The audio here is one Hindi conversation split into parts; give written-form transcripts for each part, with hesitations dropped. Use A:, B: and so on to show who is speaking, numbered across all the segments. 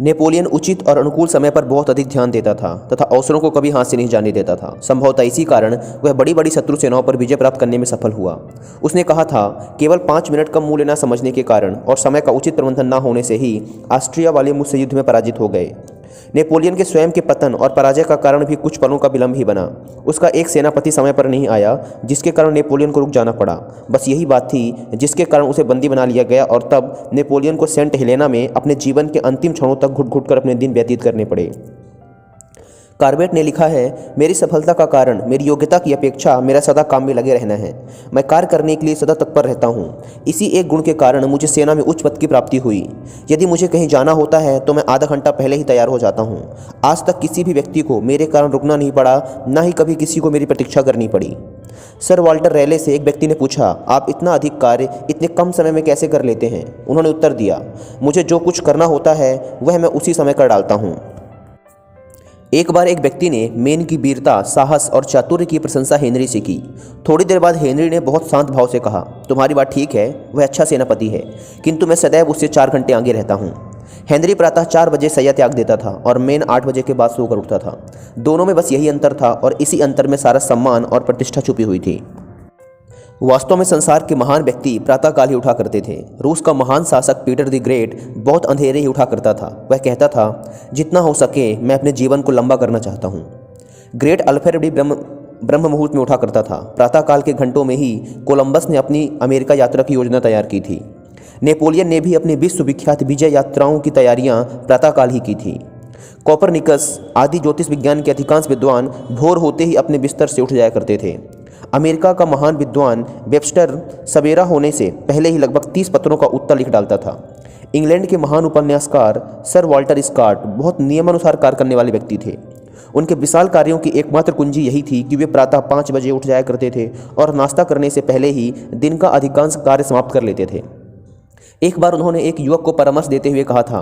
A: नेपोलियन उचित और अनुकूल समय पर बहुत अधिक ध्यान देता था तथा अवसरों को कभी हाथ से नहीं जाने देता था। संभवतः इसी कारण वह बड़ी बड़ी शत्रु सेनाओं पर विजय प्राप्त करने में सफल हुआ। उसने कहा था, केवल 5 मिनट का मूल्य न समझने के कारण और समय का उचित प्रबंधन न होने से ही ऑस्ट्रिया वाले मुझसे युद्ध में पराजित हो गए। नेपोलियन के स्वयं के पतन और पराजय का कारण भी कुछ पलों का विलंब ही बना। उसका एक सेनापति समय पर नहीं आया, जिसके कारण नेपोलियन को रुक जाना पड़ा। बस यही बात थी जिसके कारण उसे बंदी बना लिया गया और तब नेपोलियन को सेंट हेलेना में अपने जीवन के अंतिम क्षणों तक घुट घुट कर अपने दिन व्यतीत करने पड़े। कार्बेट ने लिखा है, मेरी सफलता का कारण मेरी योग्यता की अपेक्षा मेरा सदा काम में लगे रहना है। मैं कार्य करने के लिए सदा तत्पर रहता हूँ। इसी एक गुण के कारण मुझे सेना में उच्च पद की प्राप्ति हुई। यदि मुझे कहीं जाना होता है तो मैं आधा घंटा पहले ही तैयार हो जाता हूँ। आज तक किसी भी व्यक्ति को मेरे कारण रुकना नहीं पड़ा, न ही कभी किसी को मेरी प्रतीक्षा करनी पड़ी। सर वाल्टर रैले से एक व्यक्ति ने पूछा, आप इतना अधिक कार्य इतने कम समय में कैसे कर लेते हैं? उन्होंने उत्तर दिया, मुझे जो कुछ करना होता है वह मैं उसी समय कर डालता हूँ। एक बार एक व्यक्ति ने मेन की वीरता, साहस और चातुर्य की प्रशंसा हेनरी से की। थोड़ी देर बाद हेनरी ने बहुत शांत भाव से कहा, तुम्हारी बात ठीक है, वह अच्छा सेनापति है, किंतु मैं सदैव उससे 4 घंटे आगे रहता हूँ। हेनरी प्रातः 4 बजे शैया त्याग देता था और मेन 8 बजे के बाद सोकर उठता था। दोनों में बस यही अंतर था और इसी अंतर में सारा सम्मान और प्रतिष्ठा छुपी हुई थी। वास्तव में संसार के महान व्यक्ति प्रातःकाल ही उठा करते थे। रूस का महान शासक पीटर द ग्रेट बहुत अंधेरे ही उठा करता था। वह कहता था, जितना हो सके मैं अपने जीवन को लंबा करना चाहता हूँ। ग्रेट अल्फ्रेड भी ब्रह्म मुहूर्त में उठा करता था। प्रातःकाल के घंटों में ही कोलंबस ने अपनी अमेरिका यात्रा की योजना तैयार की थी। नेपोलियन ने भी अपनी विश्व विख्यात विजय यात्राओं की तैयारियां प्रातःकाल ही की थी। कोपरनिकस आदि ज्योतिष विज्ञान के अधिकांश विद्वान भोर होते ही अपने बिस्तर से उठ जाया करते थे। अमेरिका का महान विद्वान वेबस्टर सवेरा होने से पहले ही लगभग 30 पत्रों का उत्तर लिख डालता था। इंग्लैंड के महान उपन्यासकार सर वाल्टर स्कॉट बहुत नियमानुसार कार्य करने वाले व्यक्ति थे। उनके विशाल कार्यों की एकमात्र कुंजी यही थी कि वे प्रातः 5 बजे उठ जाया करते थे और नाश्ता करने से पहले ही दिन का अधिकांश कार्य समाप्त कर लेते थे। एक बार उन्होंने एक युवक को परामर्श देते हुए कहा था,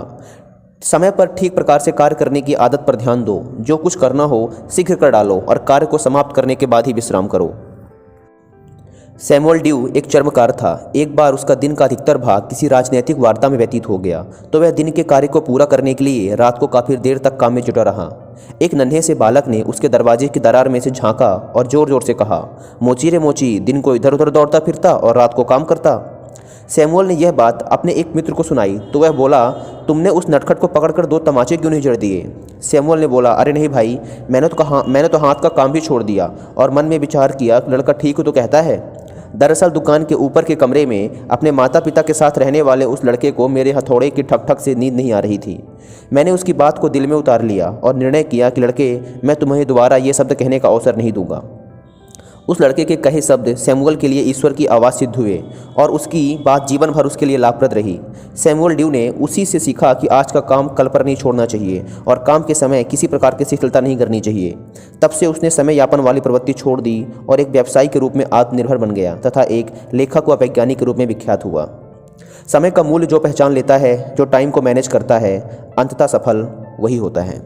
A: समय पर ठीक प्रकार से कार्य करने की आदत पर ध्यान दो। जो कुछ करना हो शीघ्र कर डालो और कार्य को समाप्त करने के बाद ही विश्राम करो। सैमुअल ड्यू एक चर्मकार था। एक बार उसका दिन का अधिकतर भाग किसी राजनीतिक वार्ता में व्यतीत हो गया, तो वह दिन के कार्य को पूरा करने के लिए रात को काफी देर तक काम में जुटा रहा। एक नन्हे से बालक ने उसके दरवाजे की दरार में से झांका और जोर जोर से कहा, मोची रे मोची, दिन को इधर उधर दौड़ता फिरता और रात को काम करता। सैमुअल ने यह बात अपने एक मित्र को सुनाई तो वह बोला, तुमने उस नटखट को पकड़कर 2 तमाचे क्यों नहीं जड़ दिए? सैमुअल ने बोला, अरे नहीं भाई, मैंने तो हाथ का काम भी छोड़ दिया और मन में विचार किया, लड़का ठीक तो कहता है। दरअसल दुकान के ऊपर के कमरे में अपने माता पिता के साथ रहने वाले उस लड़के को मेरे हथौड़े की ठक ठक से नींद नहीं आ रही थी। मैंने उसकी बात को दिल में उतार लिया और निर्णय किया कि लड़के, मैं तुम्हें दोबारा ये शब्द कहने का अवसर नहीं दूंगा। उस लड़के के कहे शब्द सैमुअल के लिए ईश्वर की आवाज़ सिद्ध हुए और उसकी बात जीवन भर उसके लिए लाभप्रद रही। सैमुअल ड्यू ने उसी से सीखा कि आज का काम कल पर नहीं छोड़ना चाहिए और काम के समय किसी प्रकार की शिथिलता नहीं करनी चाहिए। तब से उसने समय यापन वाली प्रवृत्ति छोड़ दी और एक व्यवसायी के रूप में आत्मनिर्भर बन गया तथा एक लेखक व वैज्ञानिक के रूप में विख्यात हुआ। समय का मूल्य जो पहचान लेता है, जो टाइम को मैनेज करता है, अंततः सफल वही होता है।